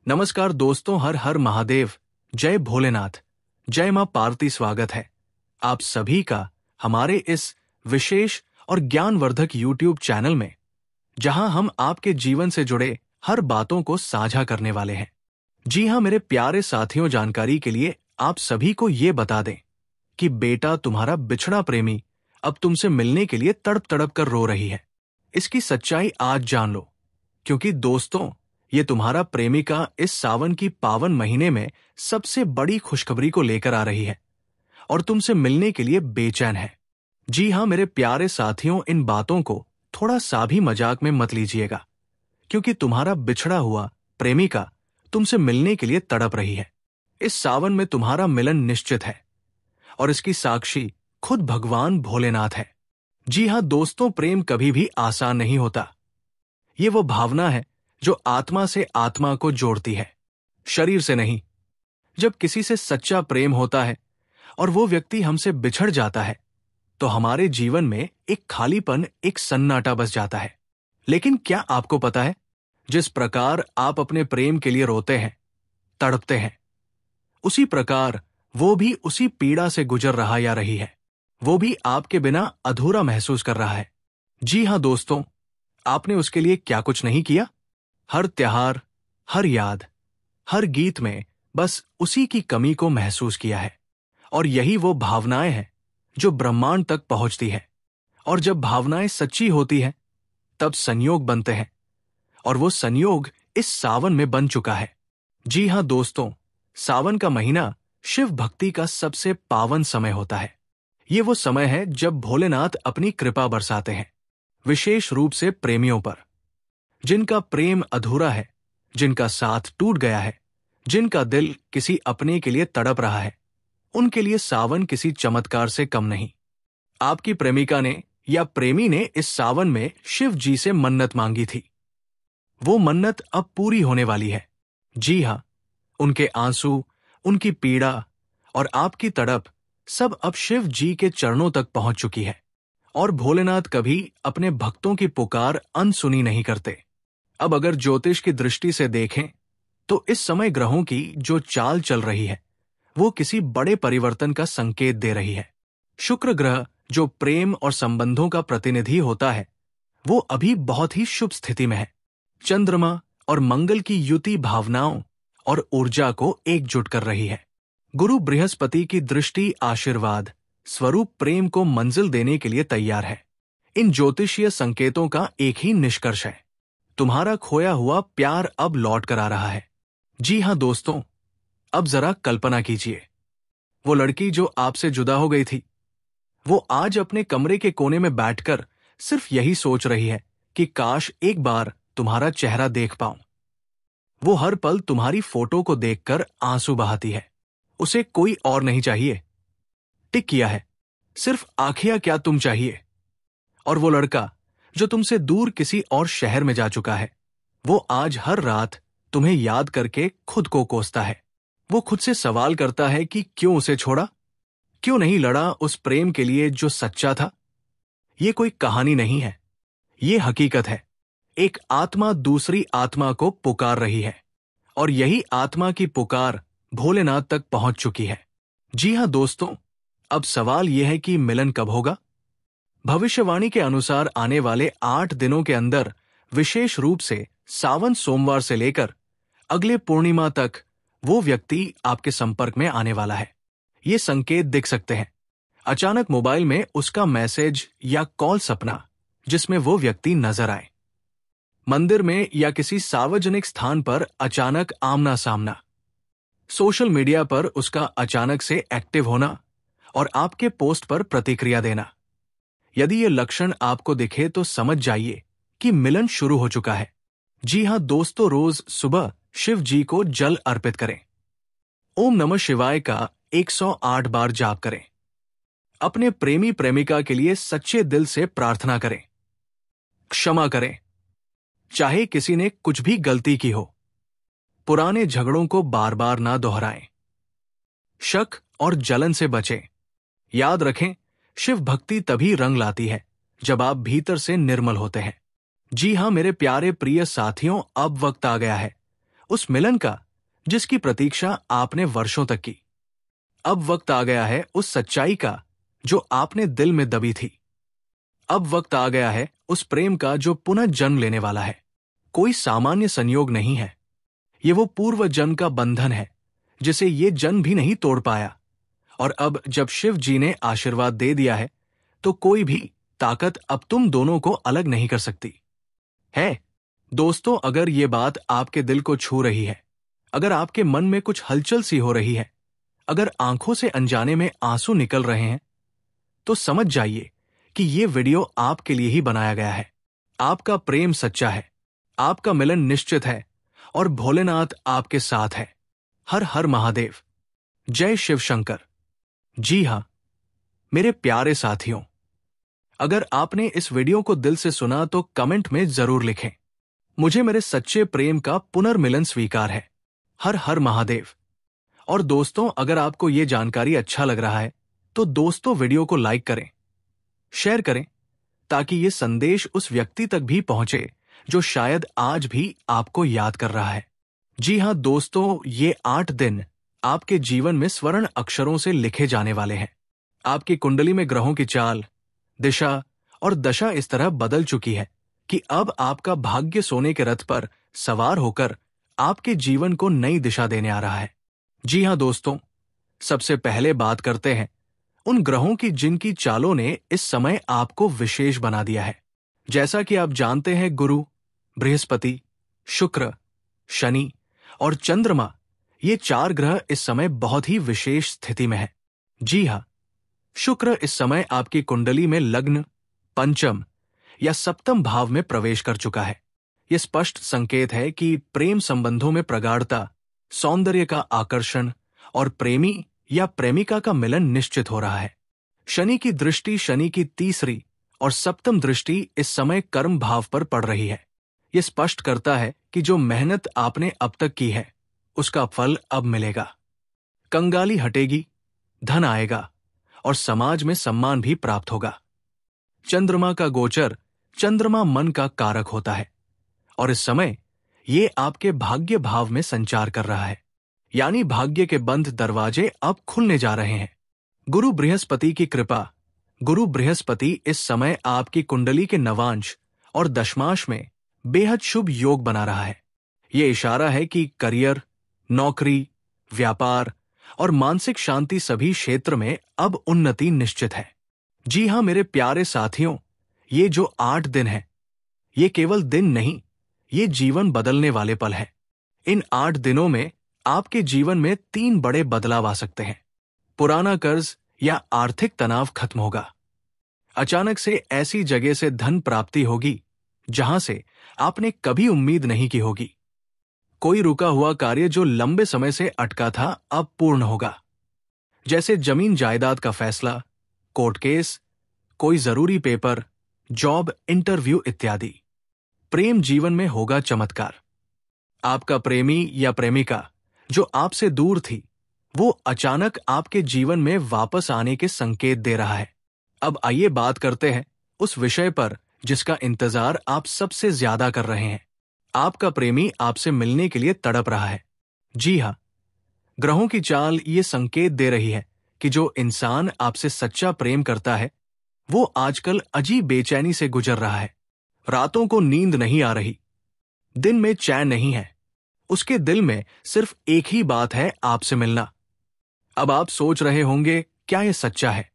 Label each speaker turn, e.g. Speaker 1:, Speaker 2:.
Speaker 1: नमस्कार दोस्तों, हर हर महादेव, जय भोलेनाथ, जय मां पार्वती। स्वागत है आप सभी का हमारे इस विशेष और ज्ञानवर्धक YouTube चैनल में, जहां हम आपके जीवन से जुड़े हर बातों को साझा करने वाले हैं। जी हां मेरे प्यारे साथियों, जानकारी के लिए आप सभी को ये बता दें कि बेटा तुम्हारा बिछड़ा प्रेमी अब तुमसे मिलने के लिए तड़प तड़प कर रो रही है। इसकी सच्चाई आज जान लो, क्योंकि दोस्तों ये तुम्हारा प्रेमिका इस सावन की पावन महीने में सबसे बड़ी खुशखबरी को लेकर आ रही है और तुमसे मिलने के लिए बेचैन है। जी हां मेरे प्यारे साथियों, इन बातों को थोड़ा सा भी मजाक में मत लीजिएगा, क्योंकि तुम्हारा बिछड़ा हुआ प्रेमिका तुमसे मिलने के लिए तड़प रही है। इस सावन में तुम्हारा मिलन निश्चित है और इसकी साक्षी खुद भगवान भोलेनाथ है। जी हां दोस्तों, प्रेम कभी भी आसान नहीं होता। ये वो भावना है जो आत्मा से आत्मा को जोड़ती है, शरीर से नहीं। जब किसी से सच्चा प्रेम होता है और वो व्यक्ति हमसे बिछड़ जाता है तो हमारे जीवन में एक खालीपन, एक सन्नाटा बस जाता है। लेकिन क्या आपको पता है, जिस प्रकार आप अपने प्रेम के लिए रोते हैं, तड़पते हैं, उसी प्रकार वो भी उसी पीड़ा से गुजर रहा या रही है। वो भी आपके बिना अधूरा महसूस कर रहा है। जी हां दोस्तों, आपने उसके लिए क्या कुछ नहीं किया। हर त्योहार, हर याद, हर गीत में बस उसी की कमी को महसूस किया है। और यही वो भावनाएं हैं जो ब्रह्मांड तक पहुंचती है। और जब भावनाएं सच्ची होती हैं, तब संयोग बनते हैं, और वो संयोग इस सावन में बन चुका है। जी हां दोस्तों, सावन का महीना शिव भक्ति का सबसे पावन समय होता है। ये वो समय है जब भोलेनाथ अपनी कृपा बरसाते हैं, विशेष रूप से प्रेमियों पर, जिनका प्रेम अधूरा है, जिनका साथ टूट गया है, जिनका दिल किसी अपने के लिए तड़प रहा है। उनके लिए सावन किसी चमत्कार से कम नहीं। आपकी प्रेमिका ने या प्रेमी ने इस सावन में शिव जी से मन्नत मांगी थी। वो मन्नत अब पूरी होने वाली है। जी हां, उनके आंसू, उनकी पीड़ा और आपकी तड़प सब अब शिव जी के चरणों तक पहुंच चुकी है। और भोलेनाथ कभी अपने भक्तों की पुकार अनसुनी नहीं करते। अब अगर ज्योतिष की दृष्टि से देखें तो इस समय ग्रहों की जो चाल चल रही है वो किसी बड़े परिवर्तन का संकेत दे रही है। शुक्र ग्रह, जो प्रेम और संबंधों का प्रतिनिधि होता है, वो अभी बहुत ही शुभ स्थिति में है। चंद्रमा और मंगल की युति भावनाओं और ऊर्जा को एकजुट कर रही है। गुरु बृहस्पति की दृष्टि आशीर्वाद स्वरूप प्रेम को मंजिल देने के लिए तैयार है। इन ज्योतिषीय संकेतों का एक ही निष्कर्ष है, तुम्हारा खोया हुआ प्यार अब लौट कर आ रहा है। जी हां दोस्तों, अब जरा कल्पना कीजिए, वो लड़की जो आपसे जुदा हो गई थी, वो आज अपने कमरे के कोने में बैठकर सिर्फ यही सोच रही है कि काश एक बार तुम्हारा चेहरा देख पाऊं। वो हर पल तुम्हारी फोटो को देखकर आंसू बहाती है। उसे कोई और नहीं चाहिए, टिक किया है, सिर्फ आखिया क्या तुम चाहिए। और वो लड़का जो तुमसे दूर किसी और शहर में जा चुका है, वो आज हर रात तुम्हें याद करके खुद को कोसता है। वो खुद से सवाल करता है कि क्यों उसे छोड़ा, क्यों नहीं लड़ा उस प्रेम के लिए जो सच्चा था। ये कोई कहानी नहीं है, ये हकीकत है। एक आत्मा दूसरी आत्मा को पुकार रही है, और यही आत्मा की पुकार भोलेनाथ तक पहुंच चुकी है। जी हां दोस्तों, अब सवाल यह है कि मिलन कब होगा। भविष्यवाणी के अनुसार आने वाले 8 दिनों के अंदर, विशेष रूप से सावन सोमवार से लेकर अगले पूर्णिमा तक, वो व्यक्ति आपके संपर्क में आने वाला है। ये संकेत दिख सकते हैं। अचानक मोबाइल में उसका मैसेज या कॉल सपना जिसमें वो व्यक्ति नजर आए। मंदिर में या किसी सार्वजनिक स्थान पर अचानक आमना सामना। सोशल मीडिया पर उसका अचानक से एक्टिव होना और आपके पोस्ट पर प्रतिक्रिया देना। यदि ये लक्षण आपको दिखे तो समझ जाइए कि मिलन शुरू हो चुका है। जी हां दोस्तों, रोज सुबह शिव जी को जल अर्पित करें। ओम नमः शिवाय का 108 बार जाप करें। अपने प्रेमी प्रेमिका के लिए सच्चे दिल से प्रार्थना करें। क्षमा करें, चाहे किसी ने कुछ भी गलती की हो। पुराने झगड़ों को बार बार ना दोहराएं। शक और जलन से बचें। याद रखें, शिव भक्ति तभी रंग लाती है जब आप भीतर से निर्मल होते हैं। जी हां मेरे प्यारे प्रिय साथियों, अब वक्त आ गया है उस मिलन का जिसकी प्रतीक्षा आपने वर्षों तक की। अब वक्त आ गया है उस सच्चाई का जो आपने दिल में दबी थी। अब वक्त आ गया है उस प्रेम का जो पुनः जन्म लेने वाला है। कोई सामान्य संयोग नहीं है, ये वो पूर्व जन्म का बंधन है जिसे ये जन्म भी नहीं तोड़ पाया। और अब जब शिव जी ने आशीर्वाद दे दिया है तो कोई भी ताकत अब तुम दोनों को अलग नहीं कर सकती है। दोस्तों, अगर ये बात आपके दिल को छू रही है, अगर आपके मन में कुछ हलचल सी हो रही है, अगर आंखों से अनजाने में आंसू निकल रहे हैं, तो समझ जाइए कि ये वीडियो आपके लिए ही बनाया गया है। आपका प्रेम सच्चा है, आपका मिलन निश्चित है और भोलेनाथ आपके साथ है। हर हर महादेव, जय शिव शंकर। जी हां मेरे प्यारे साथियों, अगर आपने इस वीडियो को दिल से सुना तो कमेंट में जरूर लिखें, मुझे मेरे सच्चे प्रेम का पुनर्मिलन स्वीकार है। हर हर महादेव। और दोस्तों, अगर आपको ये जानकारी अच्छा लग रहा है तो दोस्तों वीडियो को लाइक करें, शेयर करें, ताकि ये संदेश उस व्यक्ति तक भी पहुंचे जो शायद आज भी आपको याद कर रहा है। जी हां दोस्तों, ये 8 दिन आपके जीवन में स्वर्ण अक्षरों से लिखे जाने वाले हैं। आपकी कुंडली में ग्रहों की चाल, दिशा और दशा इस तरह बदल चुकी है कि अब आपका भाग्य सोने के रथ पर सवार होकर आपके जीवन को नई दिशा देने आ रहा है। जी हां दोस्तों, सबसे पहले बात करते हैं उन ग्रहों की जिनकी चालों ने इस समय आपको विशेष बना दिया है। जैसा कि आप जानते हैं, गुरु, बृहस्पति, शुक्र, शनि और चंद्रमा, ये 4 ग्रह इस समय बहुत ही विशेष स्थिति में हैं। जी हां, शुक्र इस समय आपकी कुंडली में लग्न, पंचम या सप्तम भाव में प्रवेश कर चुका है। यह स्पष्ट संकेत है कि प्रेम संबंधों में प्रगाढ़ता, सौंदर्य का आकर्षण और प्रेमी या प्रेमिका का मिलन निश्चित हो रहा है। शनि की दृष्टि, शनि की तीसरी और सप्तम दृष्टि इस समय कर्म भाव पर पड़ रही है। यह स्पष्ट करता है कि जो मेहनत आपने अब तक की है उसका फल अब मिलेगा। कंगाली हटेगी, धन आएगा और समाज में सम्मान भी प्राप्त होगा। चंद्रमा का गोचर, चंद्रमा मन का कारक होता है और इस समय ये आपके भाग्य भाव में संचार कर रहा है, यानी भाग्य के बंद दरवाजे अब खुलने जा रहे हैं। गुरु बृहस्पति की कृपा, गुरु बृहस्पति इस समय आपकी कुंडली के नवांश और दशमांश में बेहद शुभ योग बना रहा है। ये इशारा है कि करियर, नौकरी, व्यापार और मानसिक शांति सभी क्षेत्र में अब उन्नति निश्चित है। जी हां मेरे प्यारे साथियों, ये जो 8 दिन हैं, ये केवल दिन नहीं, ये जीवन बदलने वाले पल हैं। इन 8 दिनों में आपके जीवन में 3 बड़े बदलाव आ सकते हैं। पुराना कर्ज या आर्थिक तनाव खत्म होगा। अचानक से ऐसी जगह से धन प्राप्ति होगी जहां से आपने कभी उम्मीद नहीं की होगी। कोई रुका हुआ कार्य जो लंबे समय से अटका था अब पूर्ण होगा, जैसे जमीन जायदाद का फैसला, कोर्ट केस, कोई जरूरी पेपर, जॉब इंटरव्यू इत्यादि। प्रेम जीवन में होगा चमत्कार। आपका प्रेमी या प्रेमिका जो आपसे दूर थी, वो अचानक आपके जीवन में वापस आने के संकेत दे रहा है। अब आइए बात करते हैं उस विषय पर जिसका इंतजार आप सबसे ज्यादा कर रहे हैं। आपका प्रेमी आपसे मिलने के लिए तड़प रहा है। जी हां, ग्रहों की चाल ये संकेत दे रही है कि जो इंसान आपसे सच्चा प्रेम करता है वो आजकल अजीब बेचैनी से गुजर रहा है। रातों को नींद नहीं आ रही, दिन में चैन नहीं है, उसके दिल में सिर्फ एक ही बात है, आपसे मिलना। अब आप सोच रहे होंगे, क्या यह सच्चा है?